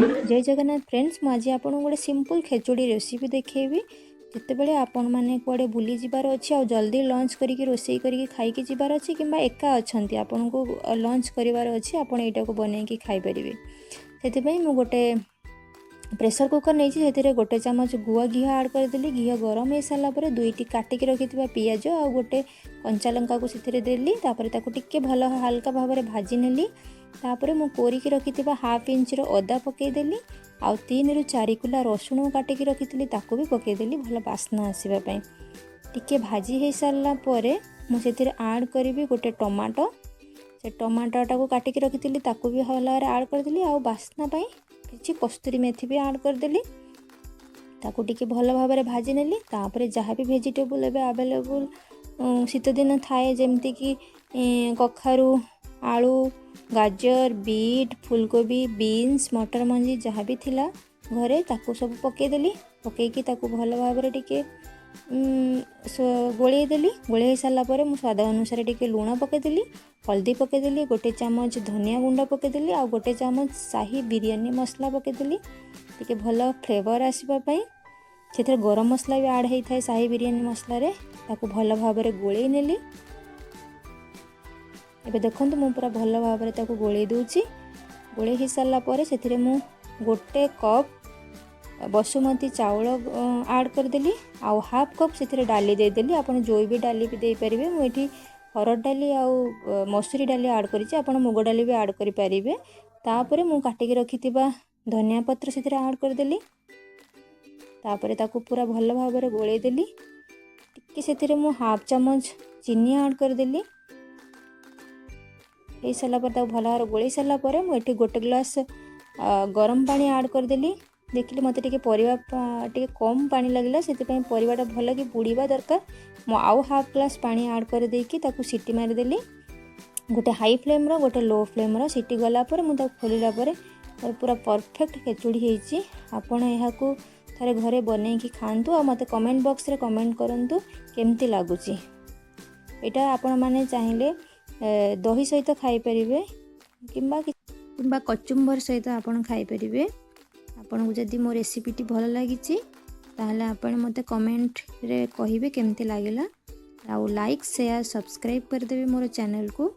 जय जगन्नाथ फ्रेंड्स, मुझे आपको गोटे सिंपल खेचुड़ी रेसिपी देखेबी। जितेबाला आपण मैंने कड़े बुली जबार अच्छे आ जल्दी लंच करके रोसे करके खाई जबार अच्छे कि एका अच्छा आपन को लंच करार अच्छे आपण यहाँ को बनई खाईपर से गोटे प्रेसर कुकर नहीं से गोटे चामच गुआ घी आड करदेली। घी गरम हो सारापर दुईटी काटिकी रखि पियाज आ गोटे कंचा लंका को देली। टिके भल हल्का भाव में भाजी नेली। तापर मु कोरिकी रखि हाफ इंच अदा पकईदेली। आउ 3 ରୁ 4 कुला रसुण काटिकी रखी ताकू भी पकईदेली भल बास्ना आसवाई। टिके भाजी हो सारापर मुझे आड करी गोटे टमाटो। से टमाटोटा को काटिकी रखी ताकू भी भल आड करदेली। आउ बास्ना किसी कस्तूरी मेथी भी आड करदेली। ताकू टिके भल भाव में भाजी नेली। तापर जहाँ भी वेजिटेबल एवं आवेलेबल शीत दिन थाए जमती कि कखारू, आलू, गाजर, बीट, फूलकोबी, बीन्स, मटर मंजी जहाँ भी थिला घरे ताकू सब पकईदेली। पकईकी ताकू भल भाव में टिके गोलैदेली। गोलै सारापर मु स्वाद अनुसार टिके लुण पकईदेली, हल्दी पकईदेली, गोटे चामच धनिया गुंड पकईदेली, आ गोटे चामच शाही बिरयानी मसला पकईदेली टिके भल फ्लेवर आसवाई। से गरम मसला भी आड होता है शाही बिरयानी मसला रे। ताकू भल भाव में गोलै नेली। एबे देखंतु मु पूरा भल भाव में गोलै दूची। गोलै हो सारापर से मु गोटे कप बसुमती चाउल आड करदेली। आउ हाफ कप से डाली देदेली। आपन जो भी डाली भी दे परिबे। मुझे हरड़ डाली आउ मसूरी डाली आड करिछि। आपन मुग डाली भी आड करि परिबे। तापर मु काटिकी रखिथिबा धनिया पत्र से आड करदेली। तापर ताकू पूरा भल भाव में गोलै देली। टिके से मु हाफ चामच चीनी आड करदेली। ये सारापर भल भाव गोलै सारापर मुझे गोटे ग्लास गरम पानी आड करदेली। देखिए मत टे परिवा टे कम पानी लगला से परिवाटा भल कि बुड़ीबा दरकार। मु आउ हाफ ग्लास पानी आड कर देकी ताकू सीटी मारिदेली। गोटे हाई फ्लेम रो गोटे लो फ्लेम रो सीटी गला पर मु खोलिला पर पूरा परफेक्ट खेचुड़ी होईची। आपण एहाकू थारे घरे बनईकी खांतु आ मते कमेंट बॉक्स रे कमेंट करंतु केमती लागुची। एटा आपण माने चाहिले दही सहित खाई परिबे किंबा कचुम्बर सहित आपण खाई परिबे। आपन को जदि मो रेसिपीटी भल लगी ताहले आपण मते कमेंट रे कहिबे केमती लागिला। आउ लाइक शेयर सब्सक्राइब कर देबे मोर चैनल को।